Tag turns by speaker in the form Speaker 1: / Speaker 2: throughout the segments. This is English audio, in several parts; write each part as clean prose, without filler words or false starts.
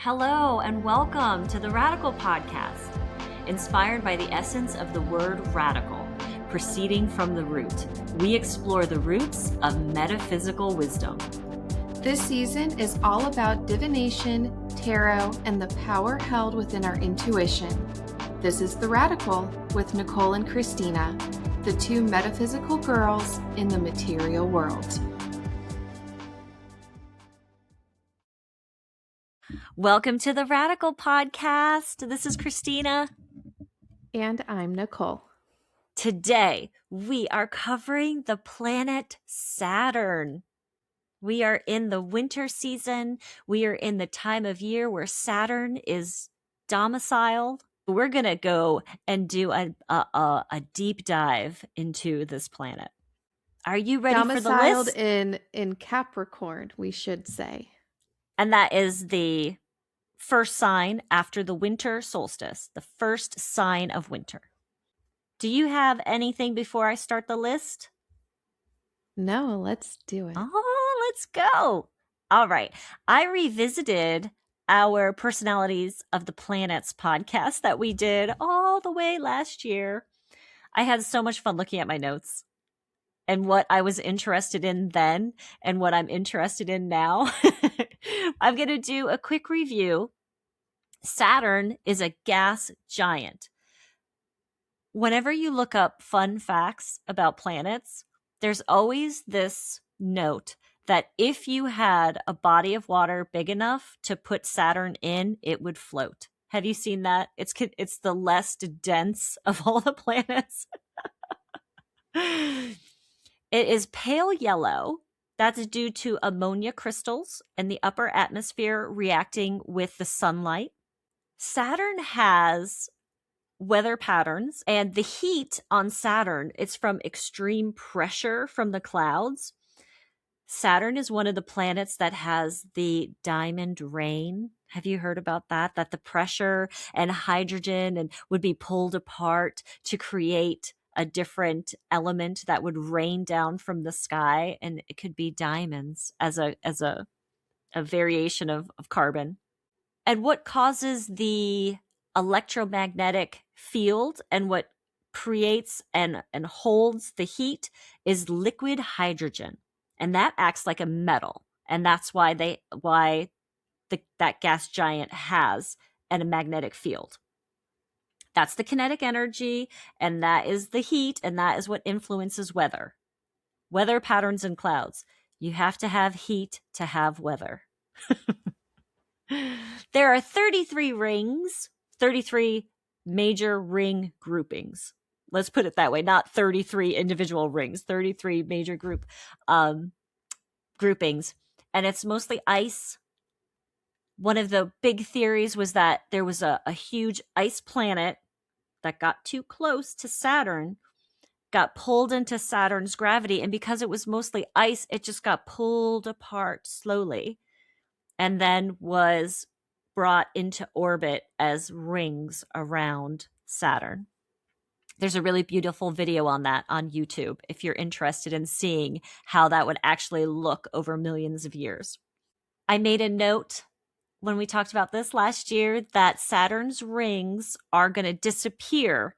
Speaker 1: Hello and welcome to the Radical Podcast, inspired by the essence of the word radical, proceeding from the root. We explore the roots of metaphysical wisdom.
Speaker 2: This season is all about divination, tarot, and the power held within our intuition. This is The Radical with Nicole and Christina, the two metaphysical girls in the material world.
Speaker 1: Welcome to the Radical Podcast. This is Christina.
Speaker 2: And I'm Nicole.
Speaker 1: Today, we are covering the planet Saturn. We are in the winter season. We are in the time of year where Saturn is domiciled. We're going to go and do a deep dive into this planet. Are you ready for the list?
Speaker 2: Domiciled in Capricorn, we should say.
Speaker 1: And that is the first sign after the winter solstice, the first sign of winter. Do you have anything before I start the list?
Speaker 2: No, let's do it.
Speaker 1: Oh, let's go. All right. I revisited our Personalities of the Planets podcast that we did all the way last year. I had so much fun looking at my notes and what I was interested in then and what I'm interested in now. I'm going to do a quick review. Saturn is a gas giant. Whenever you look up fun facts about planets, there's always this note that if you had a body of water big enough to put Saturn in, it would float. Have you seen that? It's the less dense of all the planets. It is pale yellow. That's due to ammonia crystals in the upper atmosphere reacting with the sunlight. Saturn has weather patterns, and the heat on Saturn, it's from extreme pressure from the clouds. Saturn is one of the planets that has the diamond rain. Have you heard about that? That the pressure and hydrogen and would be pulled apart to create a different element that would rain down from the sky, and it could be diamonds as a variation of carbon. And what causes the electromagnetic field and what creates and holds the heat is liquid hydrogen, and that acts like a metal, and that's why that gas giant has a magnetic field. That's the kinetic energy, and that is the heat, and that is what influences weather patterns and clouds. You have to have heat to have weather. There are 33 rings, 33 major ring groupings. Let's put it that way, not 33 individual rings, 33 major groupings. And it's mostly ice. One of the big theories was that there was a huge ice planet that got too close to Saturn, got pulled into Saturn's gravity, and because it was mostly ice, it just got pulled apart slowly and then was brought into orbit as rings around Saturn. There's a really beautiful video on that on YouTube if you're interested in seeing how that would actually look over millions of years. I made a note when we talked about this last year that Saturn's rings are going to disappear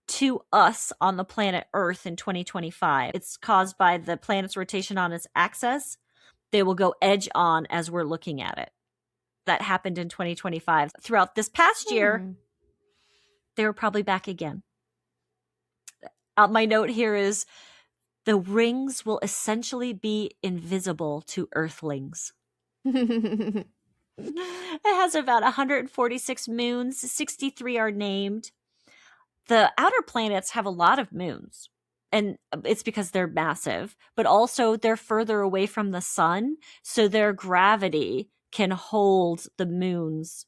Speaker 1: to us on the planet Earth in 2025. It's caused by the planet's rotation on its axis. They will go edge on as we're looking at it. That happened in 2025. Throughout this past year, they were probably back again. My note here is the rings will essentially be invisible to Earthlings. It has about 146 moons. 63 are named. The outer planets have a lot of moons. And it's because they're massive, but also they're further away from the sun, so their gravity can hold the moons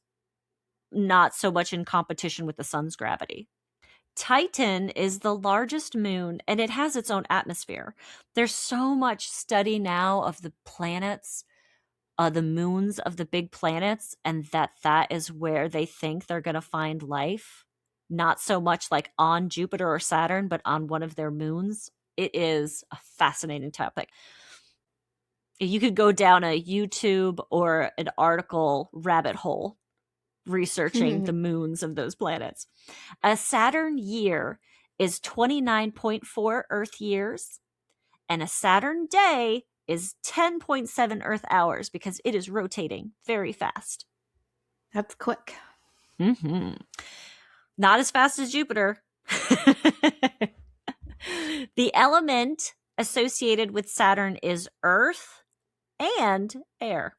Speaker 1: not so much in competition with the sun's gravity. Titan is the largest moon, and it has its own atmosphere. There's so much study now of the planets, the moons of the big planets, and that is where they think they're going to find life. Not so much like on Jupiter or Saturn, but on one of their moons. It is a fascinating topic. You could go down a YouTube or an article rabbit hole researching the moons of those planets. A Saturn year is 29.4 Earth years, and a Saturn day is 10.7 Earth hours because it is rotating very fast.
Speaker 2: That's quick.
Speaker 1: Mm-hmm. Not as fast as Jupiter. The element associated with Saturn is earth and air.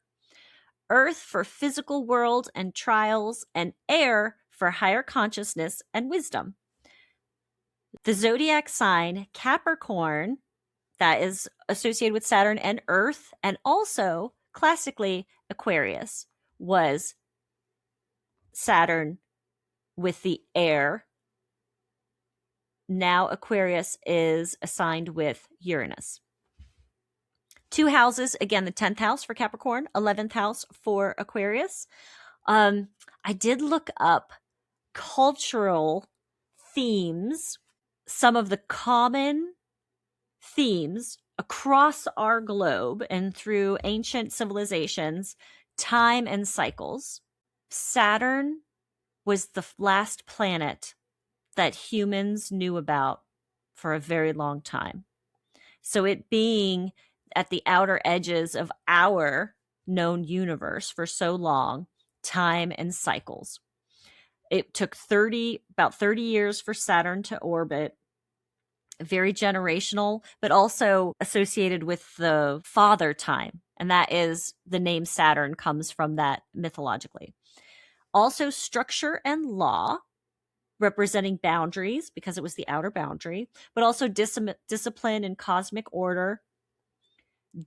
Speaker 1: Earth for physical world and trials, and air for higher consciousness and wisdom. The zodiac sign Capricorn, that is associated with Saturn and Earth, and also classically Aquarius, was Saturn with the air. Now Aquarius is assigned with Uranus. 2 houses, again, the 10th house for Capricorn, 11th house for Aquarius. I did look up cultural themes, some of the common themes across our globe and through ancient civilizations, time and cycles. Saturn was the last planet that humans knew about for a very long time. So it being at the outer edges of our known universe for so long, time and cycles. It took about 30 years for Saturn to orbit. Very generational, but also associated with the father time. And that is the name Saturn comes from that mythologically. Also structure and law, representing boundaries because it was the outer boundary, but also discipline and cosmic order.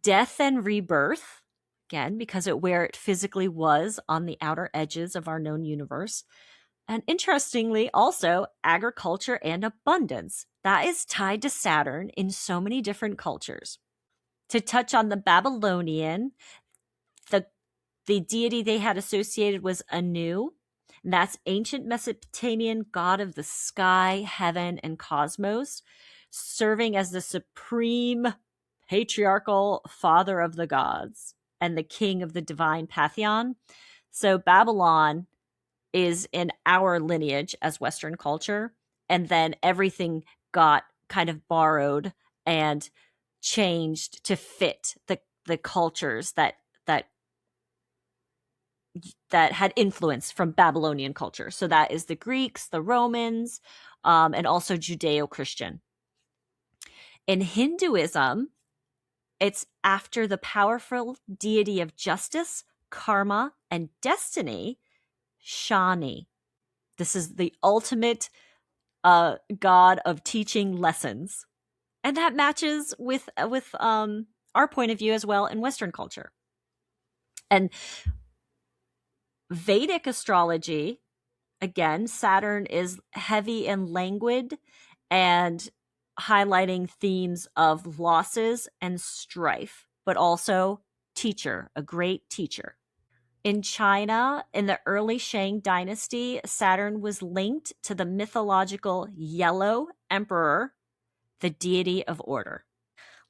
Speaker 1: Death and rebirth, again, because where it physically was on the outer edges of our known universe. And interestingly, also agriculture and abundance. That is tied to Saturn in so many different cultures. To touch on the Babylonian, the deity they had associated was Anu. And that's ancient Mesopotamian god of the sky, heaven, and cosmos, serving as the supreme patriarchal father of the gods and the king of the divine pantheon. So Babylon is in our lineage as Western culture, and then everything got kind of borrowed and changed to fit the cultures that had influence from Babylonian culture. So that is the Greeks, the Romans, and also Judeo-Christian. In Hinduism, it's after the powerful deity of justice, karma, and destiny, Shani. This is the ultimate god of teaching lessons. And that matches with our point of view as well in Western culture. And Vedic astrology, again, Saturn is heavy and languid and highlighting themes of losses and strife, but also teacher, a great teacher. In China, in the early Shang dynasty, Saturn was linked to the mythological Yellow Emperor, the deity of order.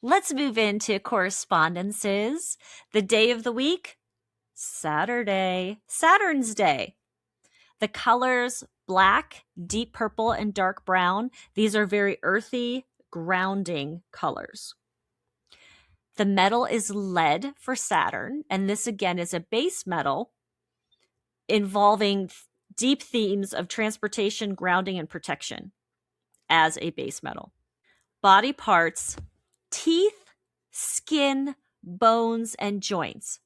Speaker 1: Let's move into correspondences. The day of the week, Saturday, Saturn's Day. The colors black, deep purple, and dark brown. These are very earthy, grounding colors. The metal is lead for Saturn, and this again is a base metal involving deep themes of transportation, grounding, and protection as a base metal. Body parts, teeth, skin, bones, and joints.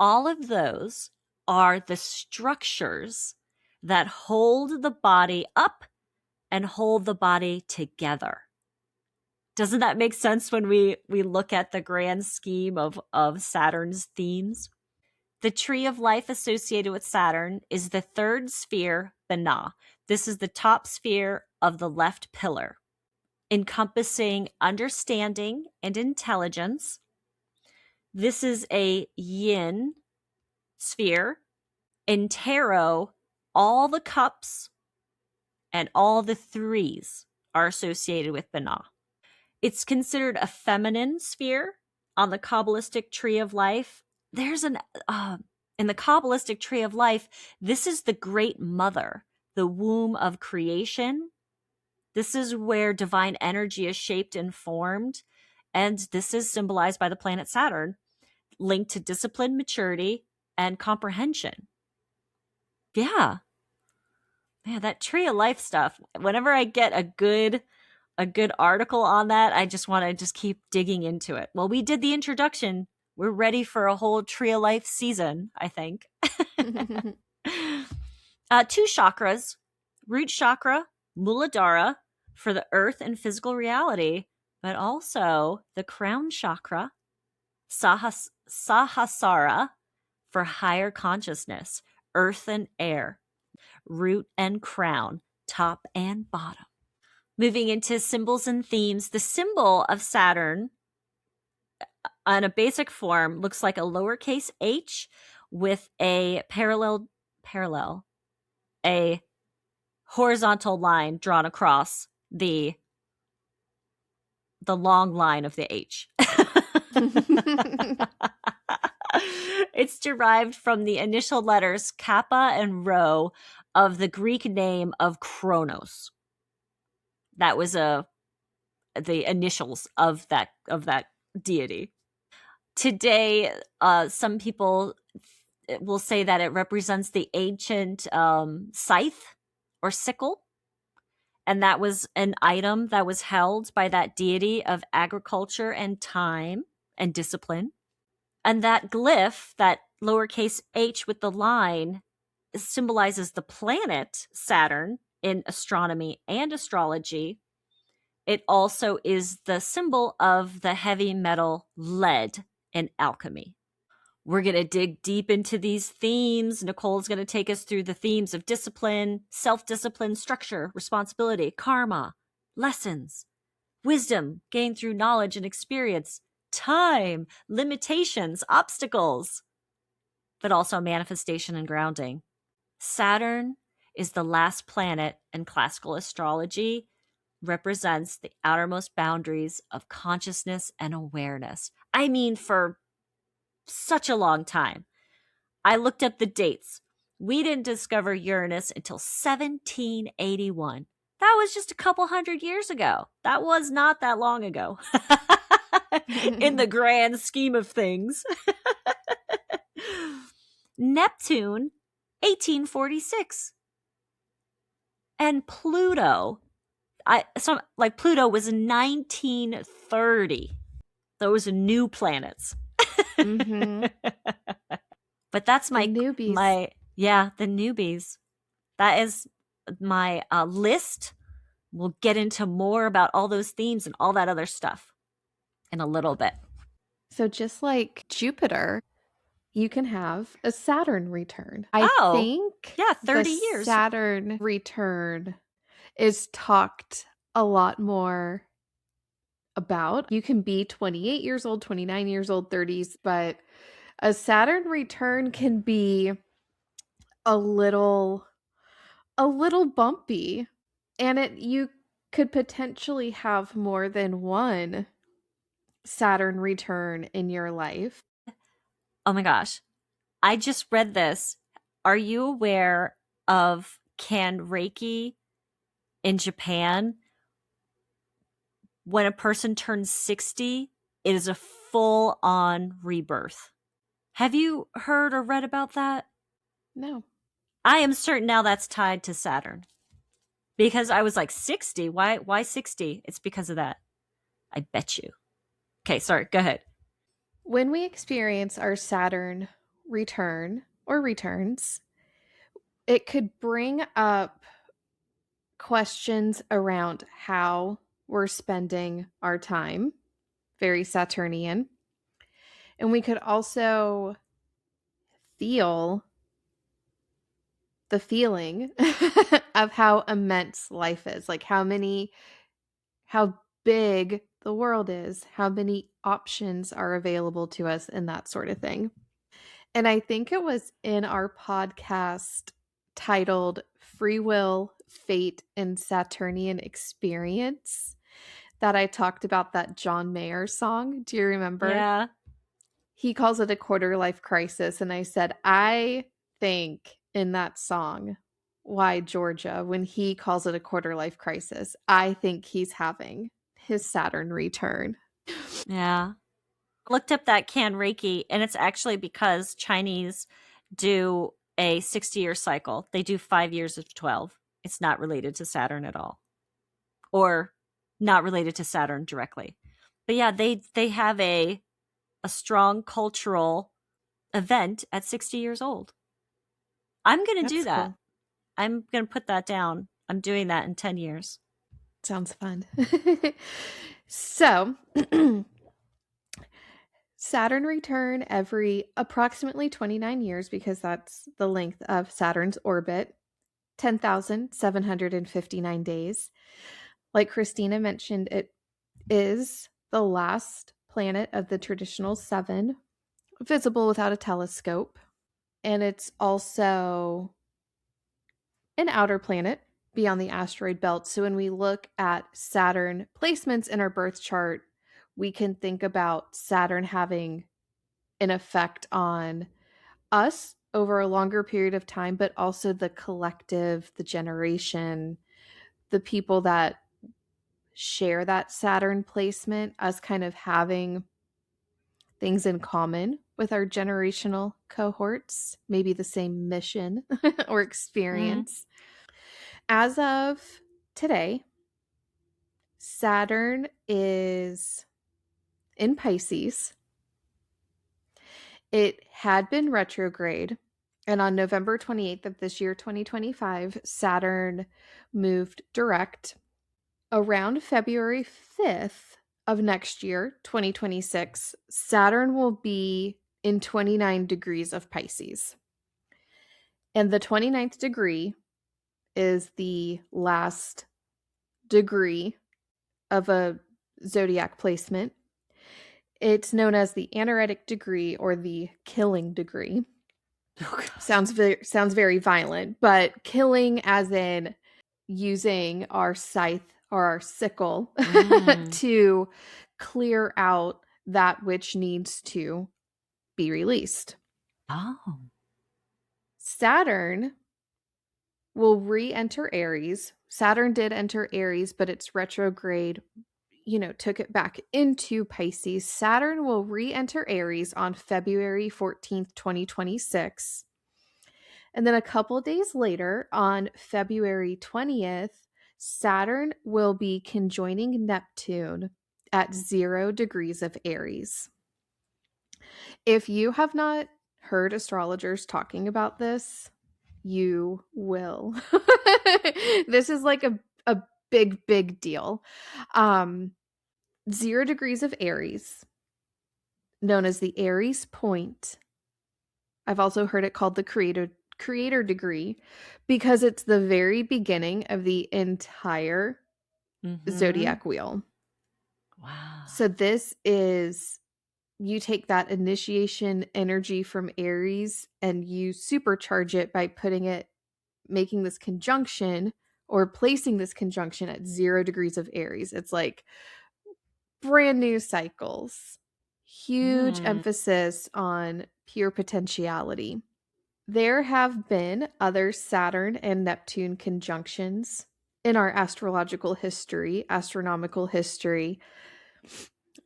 Speaker 1: All of those are the structures that hold the body up and hold the body together. Doesn't that make sense when we look at the grand scheme of Saturn's themes? The tree of life associated with Saturn is the third sphere, Binah. This is the top sphere of the left pillar, encompassing understanding and intelligence. This is a yin sphere. In tarot, all the cups and all the threes are associated with Binah. It's considered a feminine sphere on the Kabbalistic tree of life. There's In the Kabbalistic tree of life, this is the great mother, the womb of creation. This is where divine energy is shaped and formed. And this is symbolized by the planet Saturn, linked to discipline, maturity, and comprehension. Yeah. Man, that tree of life stuff, whenever I get a good article on that, I just want to just keep digging into it. Well, we did the introduction. We're ready for a whole tree of life season, I think. 2 chakras, root chakra, Muladhara, for the earth and physical reality, but also the crown chakra, Sahasrara, for higher consciousness, earth and air, root and crown, top and bottom. Moving into symbols and themes, the symbol of Saturn on a basic form looks like a lowercase h with a parallel, a horizontal line drawn across the long line of the H. It's derived from the initial letters kappa and rho of the Greek name of Kronos. That was the initials of that deity. Today, some people will say that it represents the ancient scythe or sickle, and that was an item that was held by that deity of agriculture and time and discipline. And that glyph, that lowercase h with the line, symbolizes the planet Saturn in astronomy and astrology. It also is the symbol of the heavy metal lead in alchemy. We're going to dig deep into these themes. Nicole's going to take us through the themes of discipline, self-discipline, structure, responsibility, karma, lessons, wisdom gained through knowledge and experience, time, limitations, obstacles, but also manifestation and grounding. Saturn is the last planet in classical astrology, represents the outermost boundaries of consciousness and awareness. I mean, for such a long time. I looked up the dates. We didn't discover Uranus until 1781. That was just a couple hundred years ago. That was not that long ago. In the grand scheme of things. Neptune, 1846. And Pluto, Pluto was 1930. Those new planets. Mm-hmm. But that's my newbies. The newbies. That is my list. We'll get into more about all those themes and all that other stuff in a little bit.
Speaker 2: So just like Jupiter, you can have a Saturn return. I think
Speaker 1: 30 years.
Speaker 2: Saturn return is talked a lot more about. You can be 28 years old, 29 years old, 30s, but a Saturn return can be a little bumpy, and you could potentially have more than one Saturn return in your life.
Speaker 1: Oh my gosh. I just read this. Are you aware of Kanreiki in Japan? When a person turns 60, it is a full-on rebirth. Have you heard or read about that?
Speaker 2: No.
Speaker 1: I am certain now that's tied to Saturn. Because I was like, 60? Why 60? It's because of that. I bet you. Okay, sorry, go ahead.
Speaker 2: When we experience our Saturn return or returns, it could bring up questions around how we're spending our time, very Saturnian. And we could also feel the feeling of how immense life is, like how big the world is, how many options are available to us, and that sort of thing. And I think it was in our podcast titled Free Will, Fate, and Saturnian Experience that I talked about that John Mayer song. Do you remember?
Speaker 1: Yeah.
Speaker 2: He calls it a quarter life crisis. And I said, I think in that song, Why Georgia, when he calls it a quarter life crisis, I think he's having his Saturn return.
Speaker 1: Yeah. Looked up that can Reiki, and it's actually because Chinese do a 60-year cycle. They do 5 years of 12. It's not related to Saturn at all, or not related to Saturn directly. But yeah, they have a strong cultural event at 60 years old. I'm going to do
Speaker 2: That's
Speaker 1: that.
Speaker 2: cool.
Speaker 1: I'm going to put that down. I'm doing that in 10 years.
Speaker 2: Sounds fun. So, Saturn return every approximately 29 years because that's the length of Saturn's orbit, 10,759 days. Like Christina mentioned, it is the last planet of the traditional seven, visible without a telescope. And it's also an outer planet beyond the asteroid belt. So when we look at Saturn placements in our birth chart, we can think about Saturn having an effect on us over a longer period of time, but also the collective, the generation, the people that share that Saturn placement, us kind of having things in common with our generational cohorts, maybe the same mission or
Speaker 1: Mm.
Speaker 2: experience. As of today, Saturn is in Pisces. It had been retrograde, and on November 28th of this year, 2025, Saturn moved direct. Around February 5th of next year, 2026, Saturn will be in 29 degrees of Pisces. And the 29th degree is the last degree of a zodiac placement. It's known as the anaretic degree or the killing degree.
Speaker 1: Oh,
Speaker 2: Sounds very violent, but killing as in using our scythe or our sickle
Speaker 1: mm.
Speaker 2: to clear out that which needs to be released.
Speaker 1: Oh.
Speaker 2: Saturn will re-enter Aries. Saturn did enter Aries, but its retrograde, took it back into Pisces. Saturn will re-enter Aries on February 14th, 2026. And then a couple days later, on February 20th, Saturn will be conjoining Neptune at 0 degrees of Aries. If you have not heard astrologers talking about this, you will. This is like a big, big deal. 0 degrees of Aries, known as the Aries point. I've also heard it called the creator degree because it's the very beginning of the entire
Speaker 1: Mm-hmm.
Speaker 2: zodiac wheel.
Speaker 1: Wow.
Speaker 2: So this is, you take that initiation energy from Aries and you supercharge it by making this conjunction or placing this conjunction at 0 degrees of Aries. It's like brand new cycles. Huge
Speaker 1: Mm.
Speaker 2: emphasis on pure potentiality. There have been other Saturn and Neptune conjunctions in our astronomical history.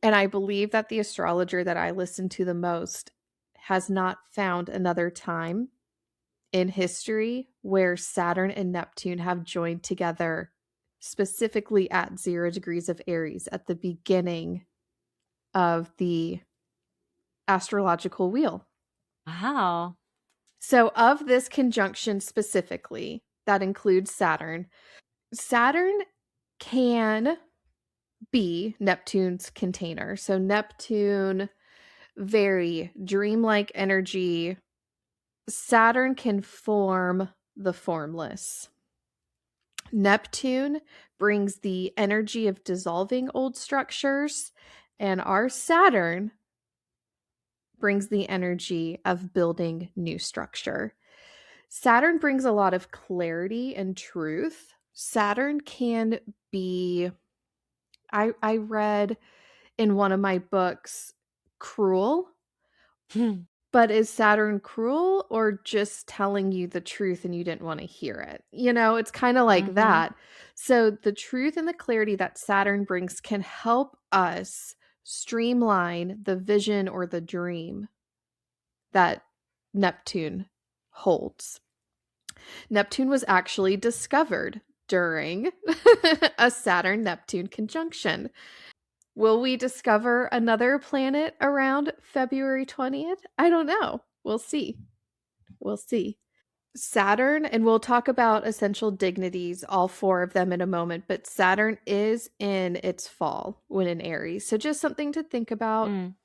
Speaker 2: And I believe that the astrologer that I listen to the most has not found another time in history where Saturn and Neptune have joined together specifically at 0 degrees of Aries at the beginning of the astrological wheel.
Speaker 1: Wow.
Speaker 2: So, of this conjunction specifically, that includes Saturn, Saturn can be Neptune's container. So, Neptune, very dreamlike energy. Saturn can form the formless. Neptune brings the energy of dissolving old structures, and our Saturn brings the energy of building new structure. Saturn brings a lot of clarity and truth. Saturn can be, I read in one of my books, cruel But is Saturn cruel or just telling you the truth and you didn't want to hear it? It's kind of like
Speaker 1: Mhm.
Speaker 2: that. So the truth and the clarity that Saturn brings can help us streamline the vision or the dream that Neptune holds. Neptune was actually discovered during a Saturn Neptune conjunction. Will we discover another planet around February 20th? I don't know. We'll see. We'll see. Saturn, and we'll talk about essential dignities, all four of them in a moment, but Saturn is in its fall when in Aries. So just something to think about.
Speaker 1: Mm.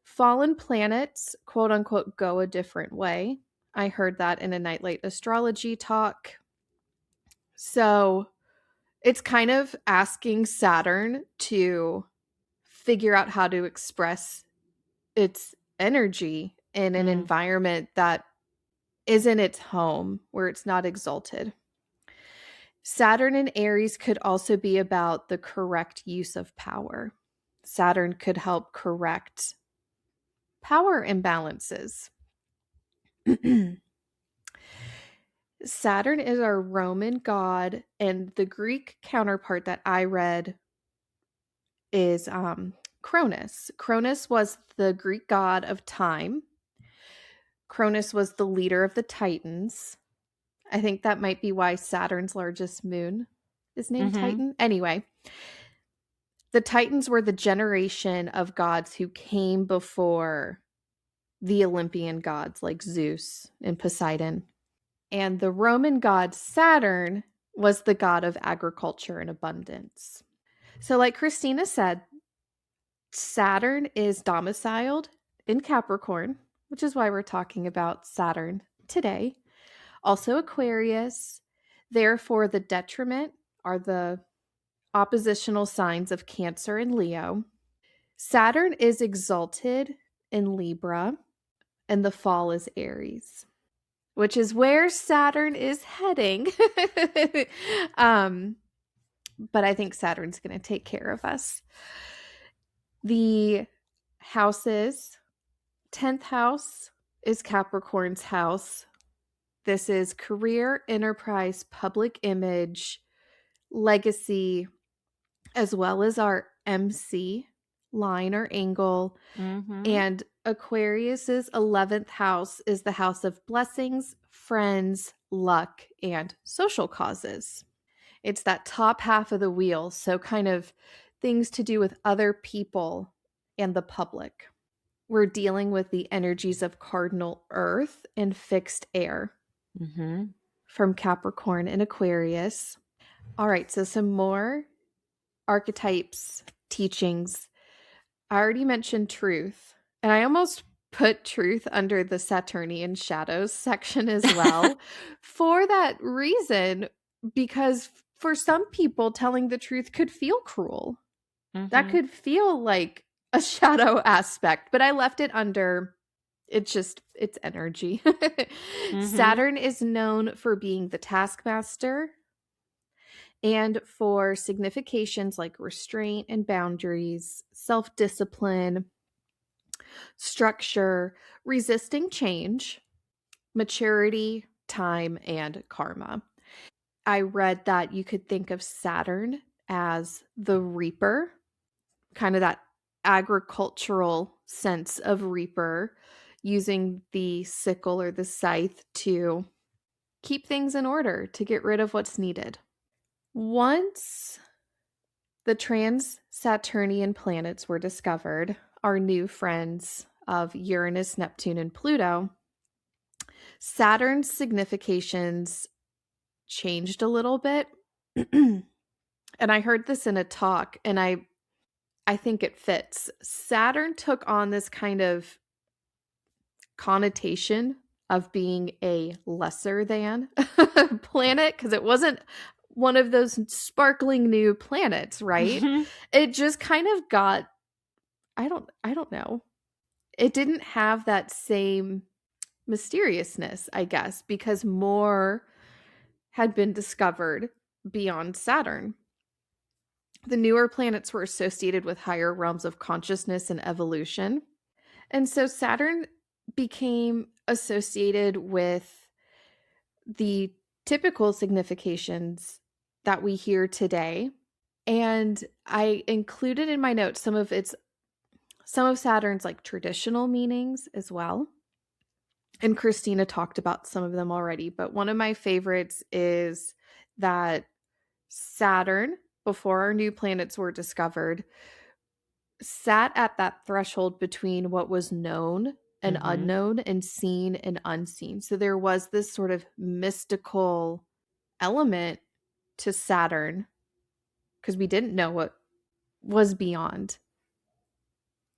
Speaker 2: Fallen planets, quote unquote, go a different way. I heard that in a nightlight astrology talk. So it's kind of asking Saturn to figure out how to express its energy in an
Speaker 1: Mm.
Speaker 2: environment that isn't its home, where it's not exalted. Saturn in Aries could also be about the correct use of power. Saturn could help correct power imbalances. Saturn is our Roman god, and the Greek counterpart that I read is Cronus. Cronus was the Greek god of time. Cronus was the leader of the Titans. I think that might be why Saturn's largest moon is named
Speaker 1: Mhm.
Speaker 2: Titan. Anyway, the Titans were the generation of gods who came before the Olympian gods like Zeus and Poseidon. And the Roman god Saturn was the god of agriculture and abundance. So, like Christina said, Saturn is domiciled in Capricorn, which is why we're talking about Saturn today. Also, Aquarius. Therefore, the detriment are the oppositional signs of Cancer and Leo. Saturn is exalted in Libra, and the fall is Aries, which is where Saturn is heading. But I think Saturn's going to take care of us. The houses, 10th house is Capricorn's house. This is career, enterprise, public image, legacy, as well as our MC line or angle.
Speaker 1: Mhm.
Speaker 2: And Aquarius's 11th house is the house of blessings, friends, luck, and social causes. It's that top half of the wheel, so kind of things to do with other people and the public. We're dealing with the energies of cardinal earth and fixed air
Speaker 1: Mhm.
Speaker 2: from Capricorn and Aquarius. All right, so some more archetypes, teachings. I already mentioned truth, and I almost put truth under the Saturnian shadows section as well for that reason, because for some people, telling the truth could feel cruel. That
Speaker 1: Mhm.
Speaker 2: could feel like a shadow aspect, but I left it under. It's energy.
Speaker 1: Mhm.
Speaker 2: Saturn is known for being the taskmaster and for significations like restraint and boundaries, self discipline, structure, resisting change, maturity, time, and karma. I read that you could think of Saturn as the reaper, kind of that agricultural sense of reaper, using the sickle or the scythe to keep things in order, to get rid of what's needed. Once the trans Saturnian planets were discovered, our new friends of Uranus, Neptune, and Pluto, Saturn's significations changed a little bit. And I heard this in a talk, and I think it fits. Saturn took on this kind of connotation of being a lesser than planet because it wasn't one of those sparkling new planets, right?
Speaker 1: Mhm.
Speaker 2: It just kind of got I don't know. It didn't have that same mysteriousness, I guess, because more had been discovered beyond Saturn. The newer planets were associated with higher realms of consciousness and evolution. And so Saturn became associated with the typical significations that we hear today. And I included in my notes some of Saturn's like traditional meanings as well. And Christina talked about some of them already, but one of my favorites is that Saturn, before our new planets were discovered, sat at that threshold between what was known and
Speaker 1: Mm-hmm.
Speaker 2: unknown and seen and unseen. So there was this sort of mystical element to Saturn because we didn't know what was beyond.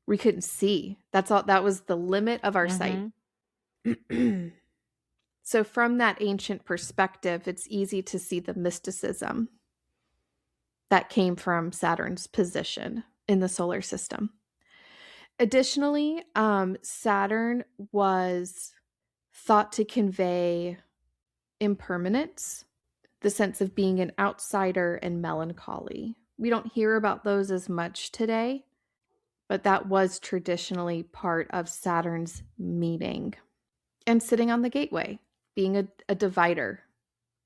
Speaker 2: We couldn't see. That's all. That was the limit of our sight.
Speaker 1: Mm-hmm.
Speaker 2: So from that ancient perspective, it's easy to see the mysticism that came from Saturn's position in the solar system. Additionally, Saturn was thought to convey impermanence, the sense of being an outsider and melancholy. We don't hear about those as much today, but that was traditionally part of Saturn's meaning. And sitting on the gateway, being a divider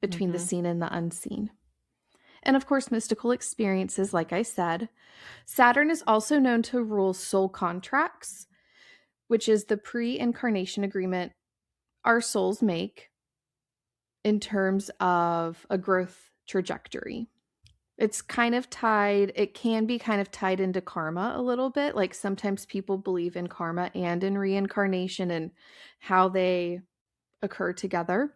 Speaker 2: between the
Speaker 1: Mm-hmm.
Speaker 2: seen and the unseen. And of course, mystical experiences, like I said. Saturn is also known to rule soul contracts, which is the pre-incarnation agreement our souls make in terms of a growth trajectory. It's kind of tied, it can be kind of tied into karma a little bit. Like sometimes people believe in karma and in reincarnation and how they occur together.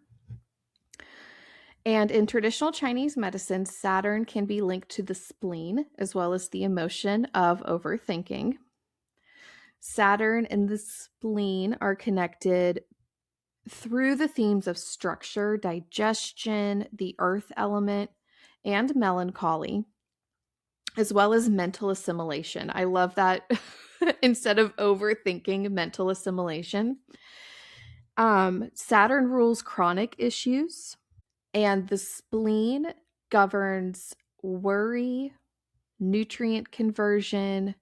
Speaker 2: And in traditional Chinese medicine, Saturn can be linked to the spleen as well as the emotion of overthinking. Saturn and the spleen are connected through the themes of structure, digestion, the earth element, and melancholy, as well as mental assimilation. I love that instead of overthinking, mental assimilation. Saturn rules chronic issues, and the spleen governs worry, nutrient conversion,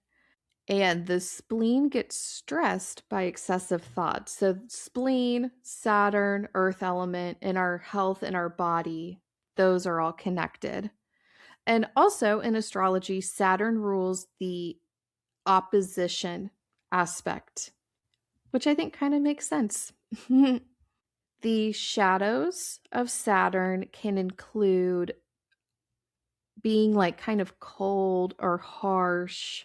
Speaker 2: and the spleen gets stressed by excessive thoughts. So, spleen, Saturn, earth element, and our health and our body, those are all connected. And also in astrology, Saturn rules the opposition aspect, which I think kind of makes sense. The shadows of Saturn can include being like kind of cold or harsh.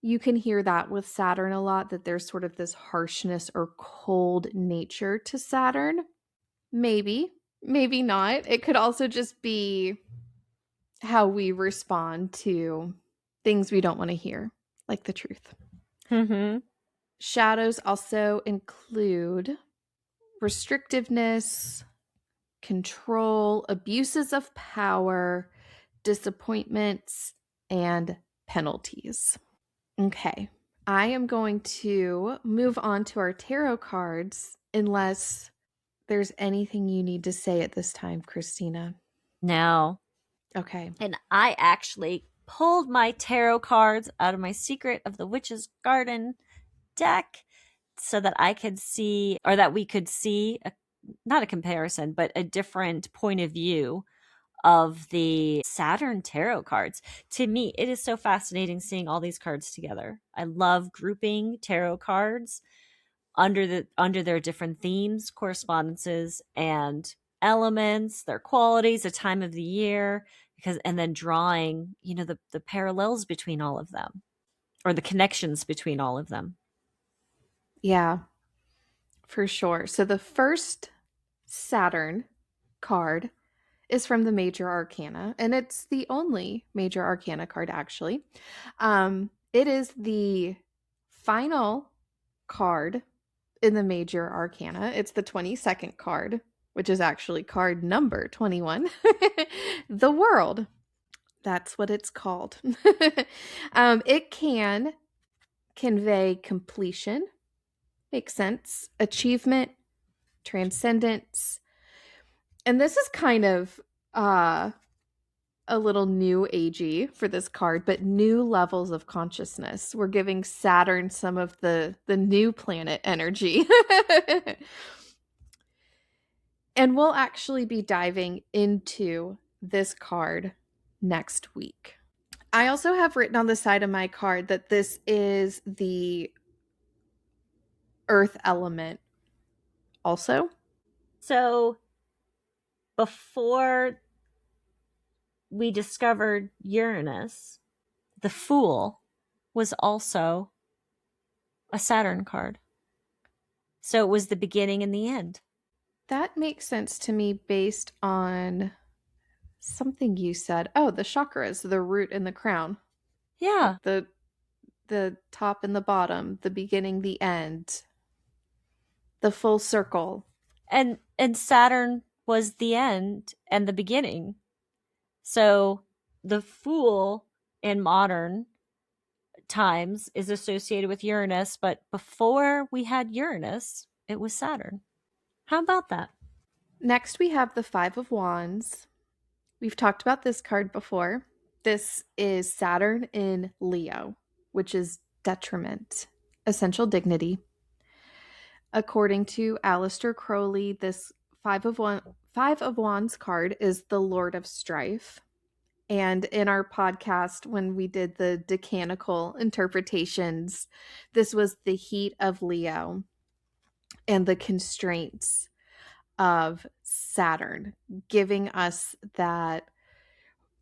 Speaker 2: You can hear that with Saturn a lot, that there's sort of this harshness or cold nature to Saturn. Maybe, maybe not. It could also just be how we respond to things we don't want to hear, like the truth.
Speaker 1: Mm-hmm.
Speaker 2: Shadows also include restrictiveness, control, abuses of power, disappointments, and penalties. Okay, I am going to move on to our tarot cards unless there's anything you need to say at this time, Christina.
Speaker 1: No.
Speaker 2: Okay.
Speaker 1: And I actually pulled my tarot cards out of my Secret of the Witch's Garden deck so that I could see, or that we could see, not a comparison, but a different point of view of the Saturn tarot cards. To me, it is so fascinating seeing all these cards together. I love grouping tarot cards under their different themes, correspondences, and elements, their qualities, the time of the year, because and then drawing, the parallels between all of them or the connections between all of them.
Speaker 2: Yeah, for sure. So the first Saturn card is from the Major Arcana, and it's the only Major Arcana card, actually. It is the final card in the Major Arcana. It's the 22nd card, which is actually card number 21. The World. That's what it's called. It can convey completion, makes sense, achievement, transcendence. And this is kind of a little new agey for this card, but new levels of consciousness. We're giving Saturn some of the new planet energy. And we'll actually be diving into this card next week. I also have written on the side of my card that this is the earth element also.
Speaker 1: So before we discovered Uranus, the Fool was also a Saturn card. So it was the beginning and the end.
Speaker 2: That makes sense to me based on something you said. Oh, the chakras, the root and the crown.
Speaker 1: Yeah.
Speaker 2: Like the top and the bottom, the beginning, the end, the full circle.
Speaker 1: And Saturn was the end and the beginning. So the Fool in modern times is associated with Uranus, but before we had Uranus, it was Saturn. How about that?
Speaker 2: Next, we have the Five of Wands. We've talked about this card before. This is Saturn in Leo, which is detriment, essential dignity. According to Aleister Crowley, this Five of Wands card is the Lord of Strife. And in our podcast, when we did the decanical interpretations, this was the heat of Leo and the constraints of Saturn, giving us that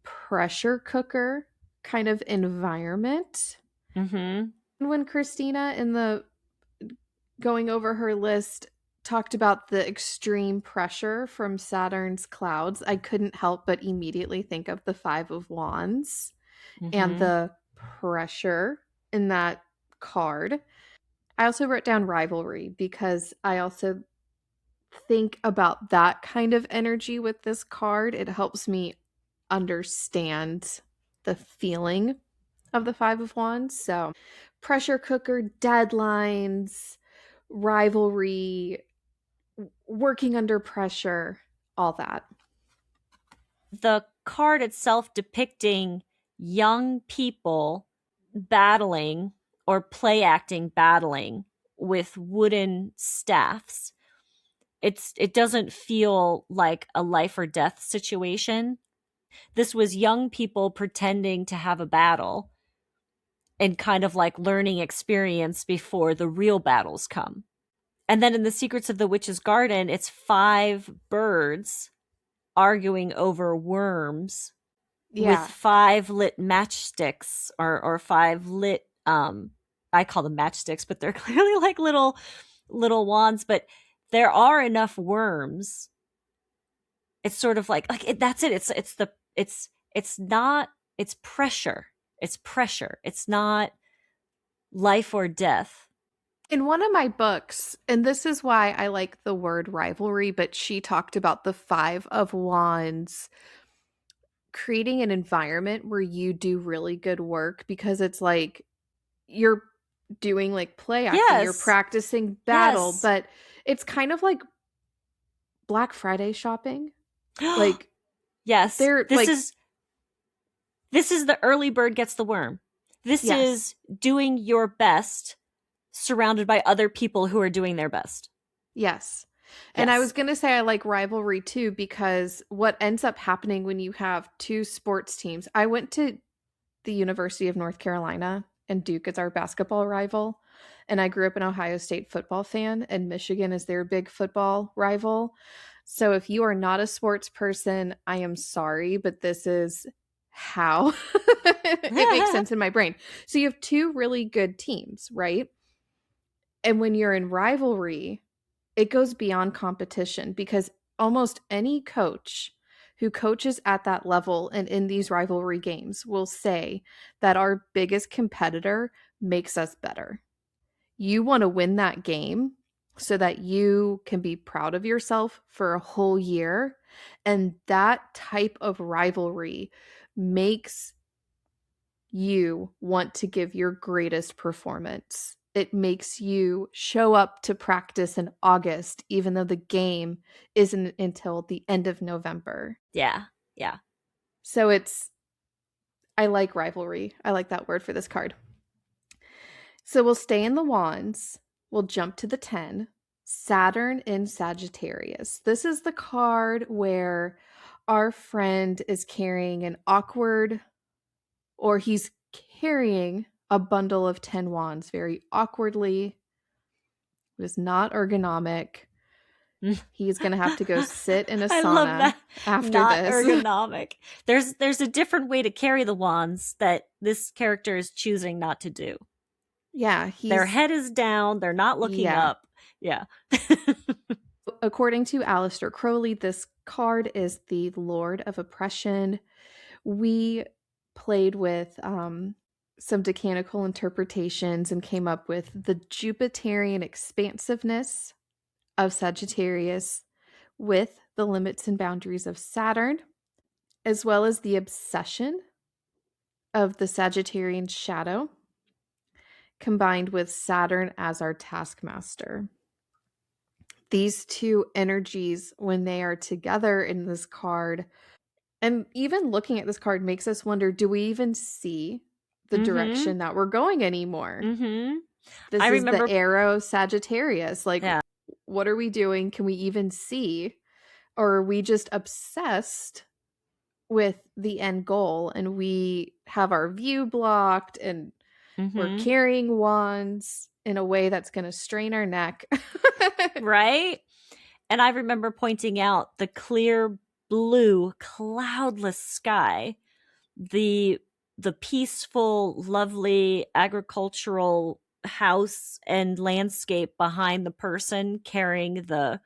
Speaker 2: pressure cooker kind of environment.
Speaker 1: Mm-hmm.
Speaker 2: When Christina, in the going over her list, talked about the extreme pressure from Saturn's clouds, I couldn't help but immediately think of the Five of Wands and the pressure in that card. I also wrote down rivalry because I also think about that kind of energy with this card. It helps me understand the feeling of the Five of Wands. So, pressure cooker, deadlines, rivalry, working under pressure, all that.
Speaker 1: The card itself depicting young people battling or play acting battling with wooden staffs. It doesn't feel like a life or death situation. This was young people pretending to have a battle and kind of like learning experience before the real battles come. And then in The Secrets of the Witch's Garden, it's 5 birds arguing over worms with 5 lit matchsticks or 5 lit I call them matchsticks, but they're clearly like little wands, but there are enough worms. It's sort of like that's it. It's not, it's pressure. It's pressure. It's not life or death.
Speaker 2: In one of my books, and this is why I like the word rivalry, but she talked about the Five of Wands creating an environment where you do really good work, because it's like you're doing like play acting, you're practicing battle, but it's kind of like Black Friday shopping. Like,
Speaker 1: yes, this is the early bird gets the worm. This is doing your best surrounded by other people who are doing their best.
Speaker 2: Yes. And I was going to say I like rivalry too, because what ends up happening when you have 2 sports teams. I went to the University of North Carolina, and Duke is our basketball rival. And I grew up an Ohio State football fan, and Michigan is their big football rival. So if you are not a sports person, I am sorry, but this is how it makes sense in my brain. So you have 2 really good teams, right? And when you're in rivalry, it goes beyond competition, because almost any coach who coaches at that level and in these rivalry games will say that our biggest competitor makes us better. You want to win that game so that you can be proud of yourself for a whole year. And that type of rivalry makes you want to give your greatest performance. It makes you show up to practice in August, even though the game isn't until the end of November.
Speaker 1: Yeah. Yeah.
Speaker 2: So I like rivalry. I like that word for this card. So we'll stay in the wands. We'll jump to the 10. Saturn in Sagittarius. This is the card where our friend is carrying an awkward, or he's carrying a bundle of 10 wands very awkwardly. It is not ergonomic. He's going to have to go sit in a
Speaker 1: I love
Speaker 2: sauna
Speaker 1: that.
Speaker 2: after
Speaker 1: Not
Speaker 2: this.
Speaker 1: ergonomic. There's a different way to carry the wands that this character is choosing not to do.
Speaker 2: Yeah,
Speaker 1: Their head is down, they're not looking
Speaker 2: yeah.
Speaker 1: up. Yeah.
Speaker 2: According to Aleister Crowley, this card is the Lord of Oppression. We played with some decanical interpretations and came up with the Jupiterian expansiveness of Sagittarius with the limits and boundaries of Saturn, as well as the obsession of the Sagittarian shadow, combined with Saturn as our taskmaster. These two energies, when they are together in this card, and even looking at this card makes us wonder, do we even see the direction that we're going anymore? This
Speaker 1: I
Speaker 2: is the
Speaker 1: remember
Speaker 2: arrow Sagittarius. Like,
Speaker 1: Yeah.
Speaker 2: what are we doing? Can we even see? Or are we just obsessed with the end goal and we have our view blocked and we're carrying wands in a way that's going to strain our neck?
Speaker 1: Right? And I remember pointing out the clear blue, cloudless sky, the peaceful, lovely agricultural house and landscape behind the person carrying the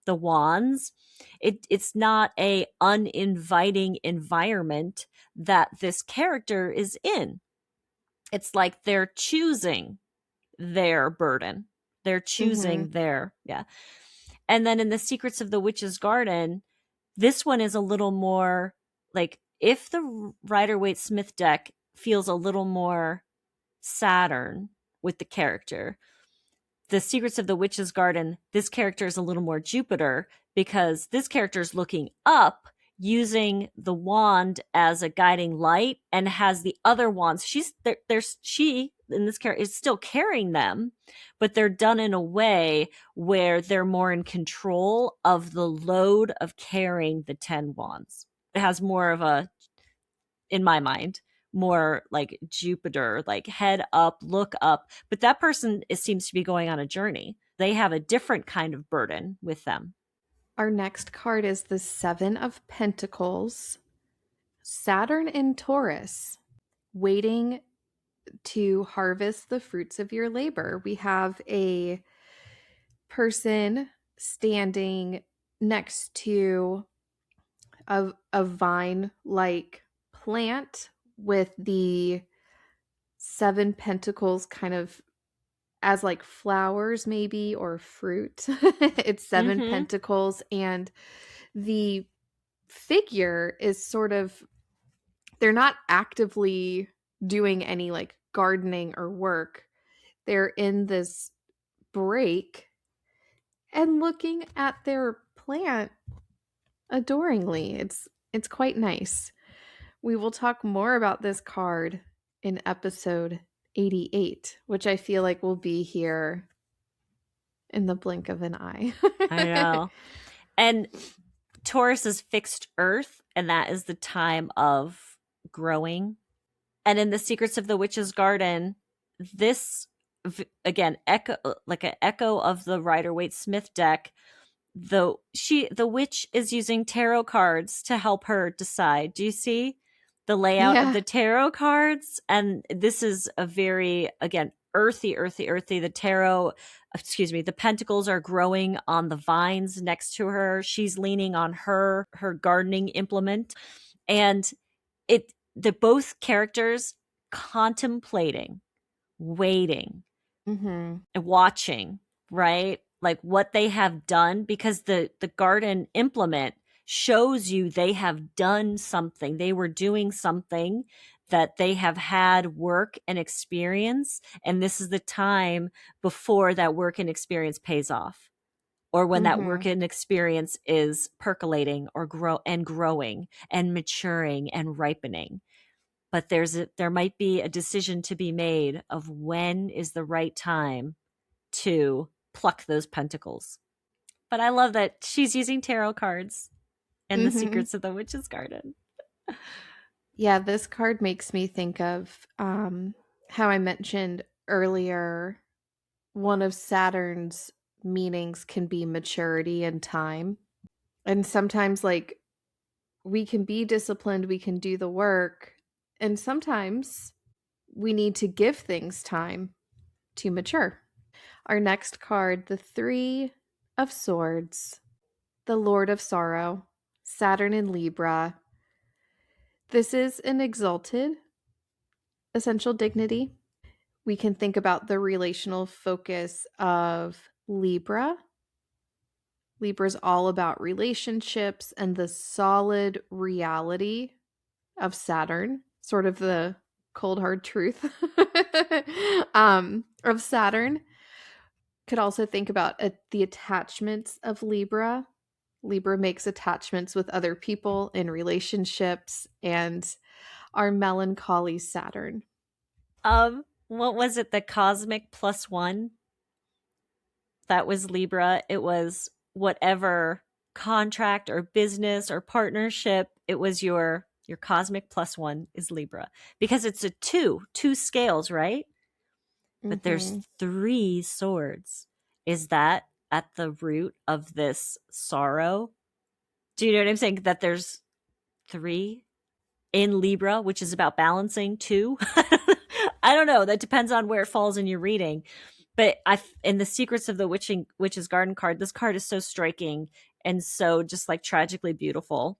Speaker 1: wands. It's not a uninviting environment that this character is in. It's like they're choosing their burden. They're choosing their, yeah. And then in the Secrets of the Witch's Garden, this one is a little more like, if the Rider-Waite-Smith deck feels a little more Saturn with the character, the Secrets of the Witch's Garden, this character is a little more Jupiter, because this character is looking up using the wand as a guiding light and has the other wands. She in this character is still carrying them, but they're done in a way where they're more in control of the load of carrying the 10 wands. It has more of a, in my mind, more like Jupiter, like head up, look up. But that person seems to be going on a journey. They have a different kind of burden with them.
Speaker 2: Our next card is the 7 of Pentacles. Saturn in Taurus, waiting to harvest the fruits of your labor. We have a person standing next to a vine-like plant with the 7 pentacles kind of as like flowers maybe, or fruit. It's 7 pentacles, and the figure is sort of, they're not actively doing any like gardening or work. They're in this break and looking at their plant adoringly. It's quite nice. We will talk more about this card in episode 88, which I feel like will be here in the blink of an eye.
Speaker 1: I know. And Taurus is fixed earth, and that is the time of growing. And in the Secrets of the Witch's Garden, this, again, like an echo of the Rider-Waite-Smith deck. The witch is using tarot cards to help her decide. Do you see the layout of the tarot cards? And this is a very, again, earthy. The tarot, the pentacles are growing on the vines next to her. She's leaning on her gardening implement, and both characters contemplating, waiting, and watching, right? Like what they have done, because the garden implement shows you they have done something. They were doing something that they have had work and experience, and this is the time before that work and experience pays off. or when that
Speaker 2: Mm-hmm.
Speaker 1: work and experience is percolating or growing and maturing and ripening. But there might be a decision to be made of when is the right time to pluck those pentacles. But I love that she's using tarot cards and the
Speaker 2: Mm-hmm.
Speaker 1: secrets of the witch's garden.
Speaker 2: Yeah, this card makes me think of how I mentioned earlier, one of Saturn's meanings can be maturity and time. And sometimes, like, we can be disciplined, we can do the work, and sometimes we need to give things time to mature. Our next card, the Three of Swords, the Lord of Sorrow, Saturn in Libra. This is an exalted essential dignity. We can think about the relational focus of Libra. Libra is all about relationships and the solid reality of Saturn, sort of the cold hard truth of Saturn. Could also think about the attachments of Libra. Libra makes attachments with other people in relationships, and our melancholy Saturn.
Speaker 1: What was it? The cosmic plus one? That was Libra. It was whatever contract or business or partnership. It was your cosmic plus one is Libra because it's a two scales, right? But there's
Speaker 2: Mm-hmm.
Speaker 1: three swords. Is that at the root of this sorrow? Do you know what I'm saying? That there's three in Libra, which is about balancing two. I don't know. That depends on where it falls in your reading. But in the Secrets of the Witch's Garden card, this card is so striking and so just like tragically beautiful.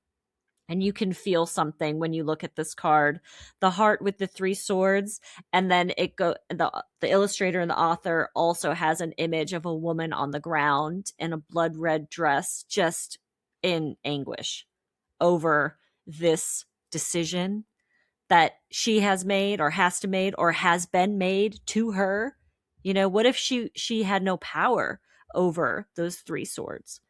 Speaker 1: And you can feel something when you look at this card. The heart with the three swords, and then the illustrator and the author also has an image of a woman on the ground in a blood red dress, just in anguish over this decision that she has made or has to made or has been made to her. You know, what if she had no power over those three swords?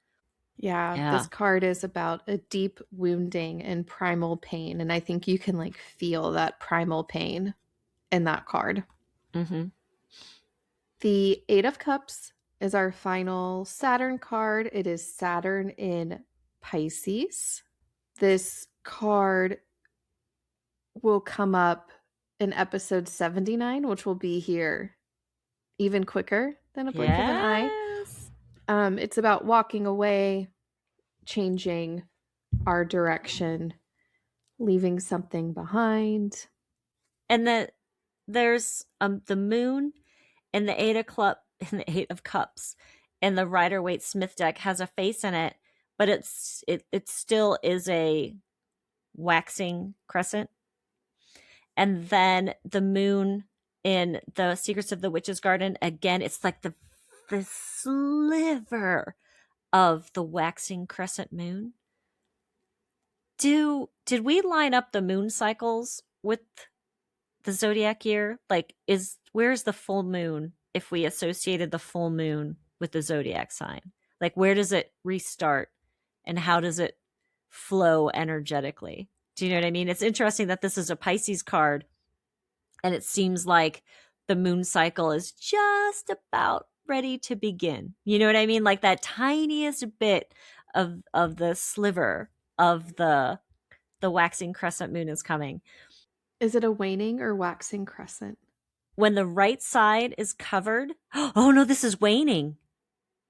Speaker 2: Yeah, this
Speaker 1: Yeah.
Speaker 2: card is about a deep wounding and primal pain. And I think you can like feel that primal pain in that card.
Speaker 1: Mm-hmm.
Speaker 2: The Eight of Cups is our final Saturn card. It is Saturn in Pisces. This card will come up in episode 79, which will be here even quicker than a blink of an eye.
Speaker 1: Yes.
Speaker 2: It's about walking away, changing our direction, leaving something behind.
Speaker 1: And there's the moon in the in the eight of cups, and the Rider Waite Smith deck has a face in it, but it still is a waxing crescent. And then the moon in the Secrets of the Witch's Garden, again, it's like the sliver of the waxing crescent moon. Did we line up the moon cycles with the zodiac year? Like, where's the full moon if we associated the full moon with the zodiac sign? Like, where does it restart and how does it flow energetically? Do you know what I mean? It's interesting that this is a Pisces card and it seems like the moon cycle is just about ready to begin. You know what I mean? Like that tiniest bit of the sliver of the waxing crescent moon is coming.
Speaker 2: Is it a waning or waxing crescent?
Speaker 1: When the right side is covered, oh no, this is waning.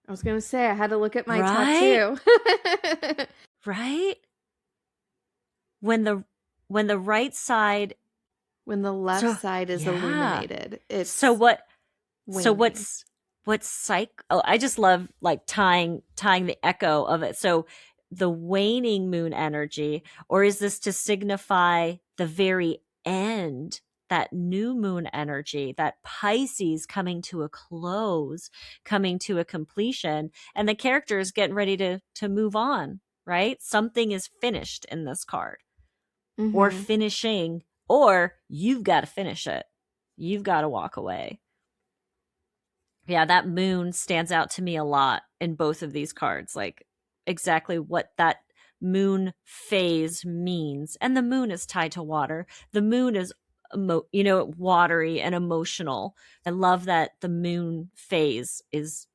Speaker 2: I was going to say, I had to look at my
Speaker 1: Right?
Speaker 2: tattoo.
Speaker 1: Right? When the right side,
Speaker 2: When the left
Speaker 1: so
Speaker 2: side is
Speaker 1: yeah.
Speaker 2: illuminated,
Speaker 1: So
Speaker 2: it's
Speaker 1: what so
Speaker 2: waning.
Speaker 1: what's I just love like tying the echo of it. So the waning moon energy, or is this to signify the very end, that new moon energy, that Pisces coming to a close, coming to a completion, and the character is getting ready to move on, right? Something is finished in this card, or
Speaker 2: Mm-hmm.
Speaker 1: finishing, or you've got to finish it. You've got to walk away. Yeah, that moon stands out to me a lot. in both of these cards, like exactly what that moon phase means. And the moon is tied to water. The moon is watery and emotional. I love that the moon phase is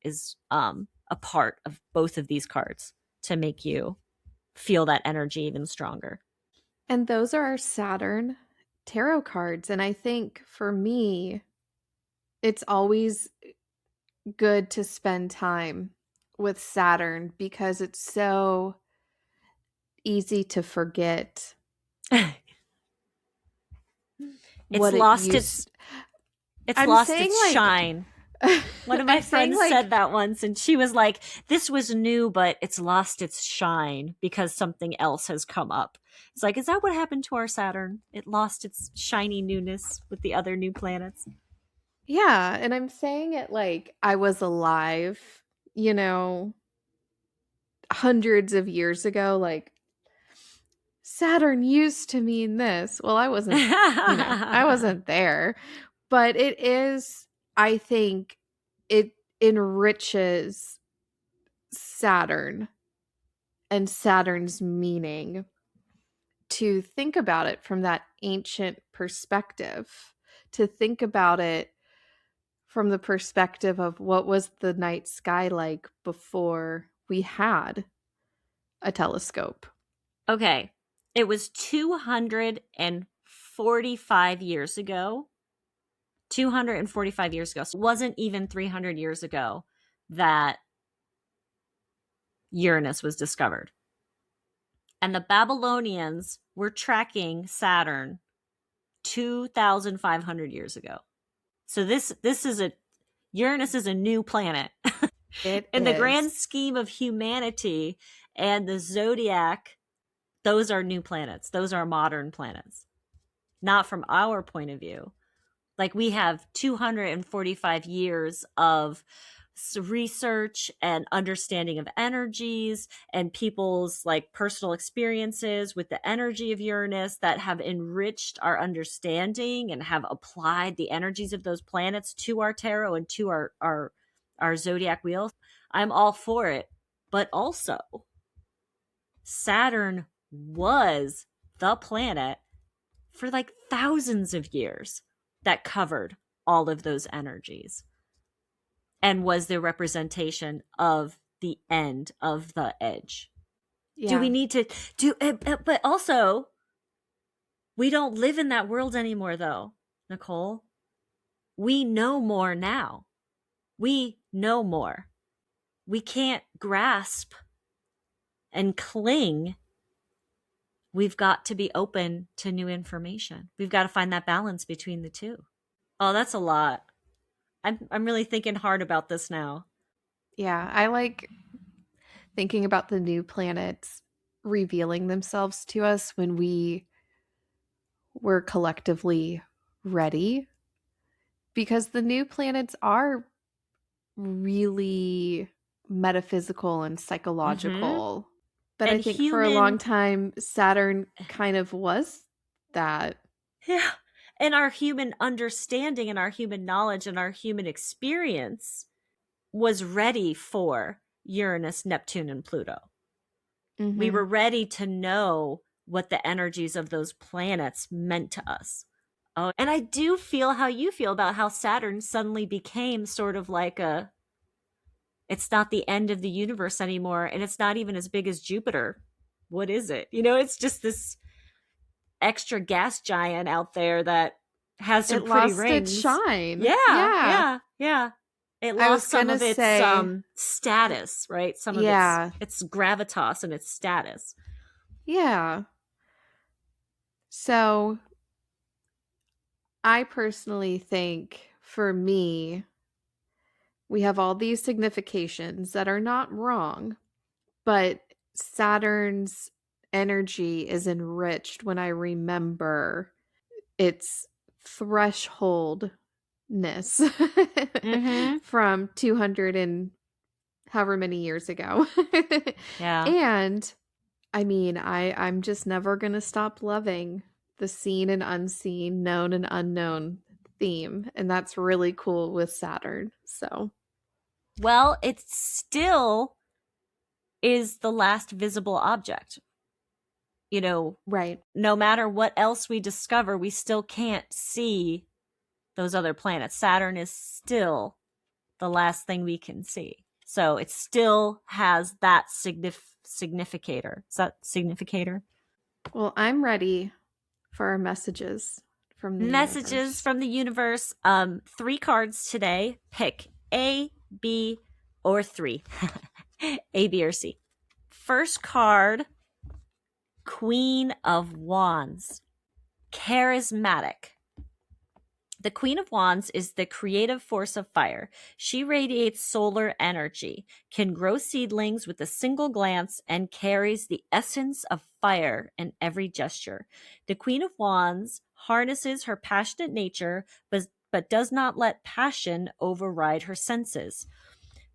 Speaker 1: a part of both of these cards to make you feel that energy even stronger.
Speaker 2: And those are our Saturn tarot cards. And I think for me, it's always good to spend time with Saturn because it's so easy to forget
Speaker 1: It's
Speaker 2: what it
Speaker 1: lost
Speaker 2: used.
Speaker 1: it's
Speaker 2: I'm
Speaker 1: lost
Speaker 2: saying
Speaker 1: its shine. One of my
Speaker 2: I'm saying
Speaker 1: friends said that once, and she was like, this was new, but it's lost its shine because something else has come up. It's like, is that what happened to our Saturn? It lost its shiny newness with the other new planets.
Speaker 2: yeah, and I'm saying it like I was alive, you know, hundreds of years ago. Like Saturn used to mean this. Well, I wasn't there. But it is, I think, it enriches Saturn and Saturn's meaning to think about it from that ancient perspective, to think about it from the perspective of what was the night sky like before we had a telescope.
Speaker 1: Okay. It was 245 years ago. 245 years ago. So it wasn't even 300 years ago that Uranus was discovered. And the Babylonians were tracking Saturn 2,500 years ago. So this is a Uranus is a new planet.
Speaker 2: It
Speaker 1: In the grand
Speaker 2: is.
Speaker 1: scheme of humanity and the zodiac, those are new planets. Those are modern planets. Not from our point of view. Like we have 245 years of research and understanding of energies and people's like personal experiences with the energy of Uranus that have enriched our understanding and have applied the energies of those planets to our tarot and to our zodiac wheel. I'm all for it. But also, Saturn was the planet for like thousands of years that covered all of those energies and was the representation of the end of the edge. Do we
Speaker 2: Yeah.
Speaker 1: need to do it? But also, we don't live in that world anymore, though, Nicole. We know more now. We know more. We can't grasp and cling. We've got to be open to new information. We've got to find that balance between the two. Oh, that's a lot. I'm really thinking hard about this now.
Speaker 2: Yeah. I like thinking about the new planets revealing themselves to us when we were collectively ready, because the new planets are really metaphysical and
Speaker 1: Mm-hmm.
Speaker 2: psychological. But I
Speaker 1: And
Speaker 2: think for a long
Speaker 1: human,
Speaker 2: time, Saturn kind of was that.
Speaker 1: yeah, and our human understanding and our human knowledge and our human experience was ready for Uranus, Neptune, and Pluto. We
Speaker 2: Mm-hmm.
Speaker 1: were ready to know what the energies of those planets meant to us. Oh, and I do feel how you feel about how Saturn suddenly became sort of like it's not the end of the universe anymore, and it's not even as big as Jupiter. What is it? It's just this extra gas giant out there that has some
Speaker 2: It
Speaker 1: pretty
Speaker 2: lost its
Speaker 1: rings.
Speaker 2: shine.
Speaker 1: Yeah,
Speaker 2: Yeah.
Speaker 1: yeah, yeah. It
Speaker 2: I was
Speaker 1: lost some
Speaker 2: going to
Speaker 1: of its
Speaker 2: say,
Speaker 1: status, right? Some of its
Speaker 2: yeah.
Speaker 1: its gravitas and its status.
Speaker 2: Yeah. So I personally think for me, we have all these significations that are not wrong, but Saturn's energy is enriched when I remember its thresholdness
Speaker 1: Mm-hmm.
Speaker 2: from 200 and however many years ago.
Speaker 1: Yeah.
Speaker 2: And I mean, I'm just never going to stop loving the seen and unseen, known and unknown theme, and that's really cool with Saturn. So,
Speaker 1: Well, it still is the last visible object. You know,
Speaker 2: Right.
Speaker 1: no matter what else we discover, we still can't see those other planets. Saturn is still the last thing we can see. So it still has that significator. Is that significator?
Speaker 2: Well, I'm ready for our messages from the
Speaker 1: Messages
Speaker 2: universe.
Speaker 1: from the universe. 3 cards today. Pick A, B, or 3. A, B, or C. First card, Queen of Wands. Charismatic. The Queen of Wands is the creative force of fire. She radiates solar energy, can grow seedlings with a single glance, and carries the essence of fire in every gesture. The Queen of Wands harnesses her passionate nature, but does not let passion override her senses.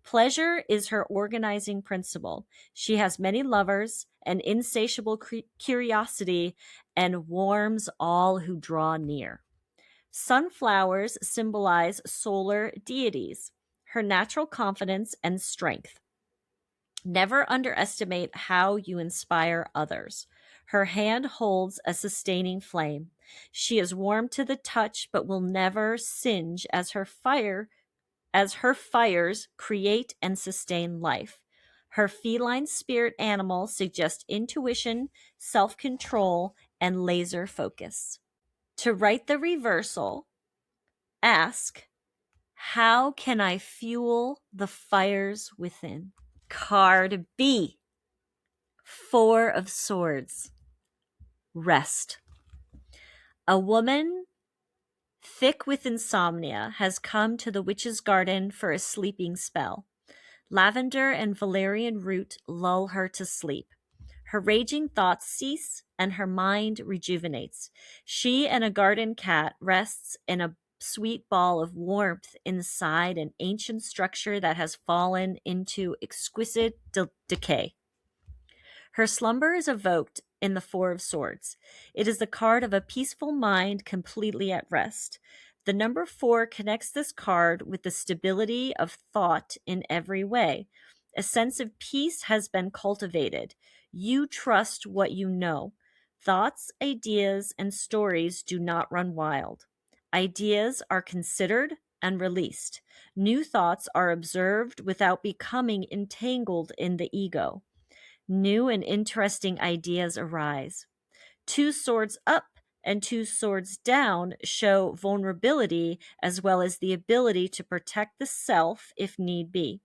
Speaker 1: Pleasure is her organizing principle. She has many lovers, an insatiable curiosity, and warms all who draw near. Sunflowers symbolize solar deities, her natural confidence and strength. Never underestimate how you inspire others. Her hand holds a sustaining flame. She is warm to the touch, but will never singe as her fires create and sustain life. Her feline spirit animal suggests intuition, self-control, and laser focus. To write the reversal, ask, how can I fuel the fires within? Card B, 4 of Swords. Rest. A woman thick with insomnia has come to the witch's garden for a sleeping spell. Lavender and valerian root lull her to sleep. Her raging thoughts cease and her mind rejuvenates. She and a garden cat rests in a sweet ball of warmth inside an ancient structure that has fallen into exquisite decay. Her slumber is evoked in the 4 of Swords. It is the card of a peaceful mind completely at rest. The number 4 connects this card with the stability of thought in every way. A sense of peace has been cultivated. You trust what you know. Thoughts, ideas, and stories do not run wild. Ideas are considered and released. New thoughts are observed without becoming entangled in the ego. New and interesting ideas arise. 2 swords up and 2 swords down show vulnerability as well as the ability to protect the self if need be.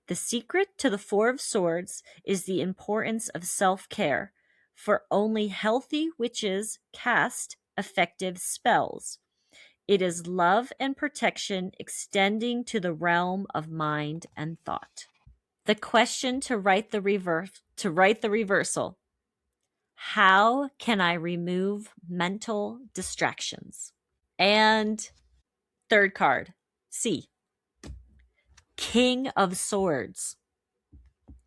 Speaker 1: The secret to the 4 of Swords is the importance of self-care, for only healthy witches cast effective spells. It is love and protection extending to the realm of mind and thought. The question to write the reversal. How can I remove mental distractions? And third card, C. King of Swords.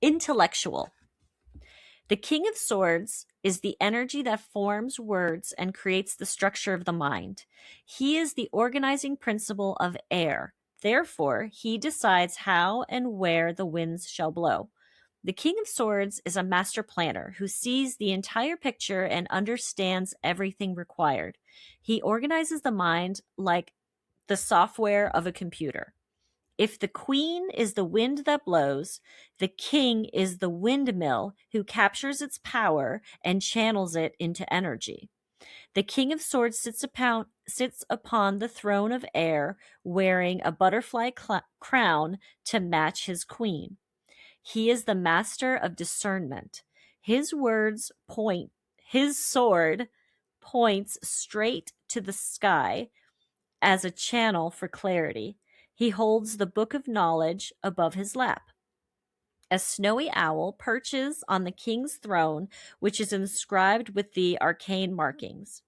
Speaker 1: Intellectual. The King of Swords is the energy that forms words and creates the structure of the mind. He is the organizing principle of air. Therefore, he decides how and where the winds shall blow. The King of Swords is a master planner who sees the entire picture and understands everything required. He organizes the mind like the software of a computer. If the queen is the wind that blows, the king is the windmill who captures its power and channels it into energy. The King of Swords sits upon the throne of air, wearing a butterfly crown to match his queen. He is the master of discernment. His sword points straight to the sky as a channel for clarity. He holds the book of knowledge above his lap. A snowy owl perches on the king's throne, which is inscribed with the arcane markings.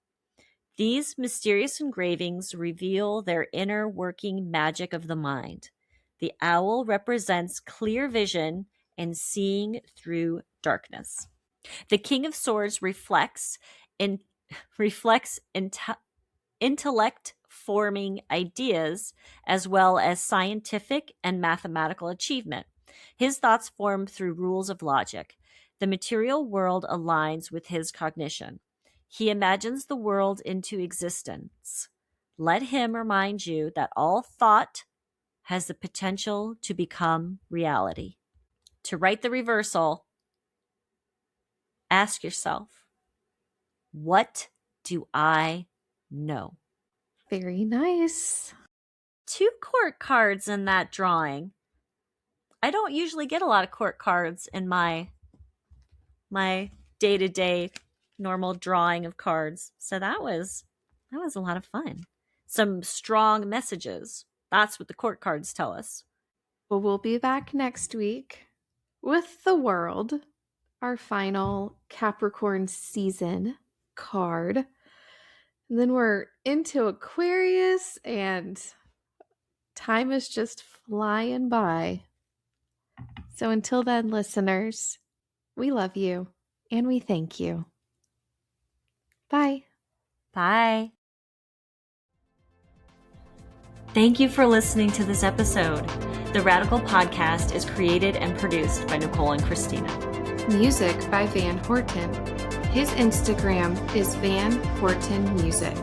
Speaker 1: These mysterious engravings reveal their inner working magic of the mind. The owl represents clear vision and seeing through darkness. The King of Swords reflects intellect forming ideas as well as scientific and mathematical achievement. His thoughts form through rules of logic. The material world aligns with his cognition. He imagines the world into existence. Let him remind you that all thought has the potential to become reality. To write the reversal, ask yourself, what do I know?
Speaker 2: Very nice.
Speaker 1: 2 court cards in that drawing. I don't usually get a lot of court cards in my day-to-day normal drawing of cards. So that was a lot of fun. Some strong messages. That's what the court cards tell us.
Speaker 2: Well, we'll be back next week with the world, our final Capricorn season card. And then we're into Aquarius, and time is just flying by. So until then, listeners, we love you and we thank you. Bye.
Speaker 1: Bye. Thank you for listening to this episode. The Radical Podcast is created and produced by Nicole and Christina.
Speaker 2: Music by Van Horton. His Instagram is Van Horton Music.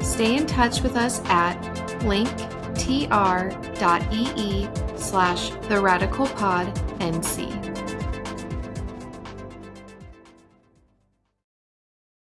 Speaker 2: Stay in touch with us at linktr.ee/theradicalpodnc.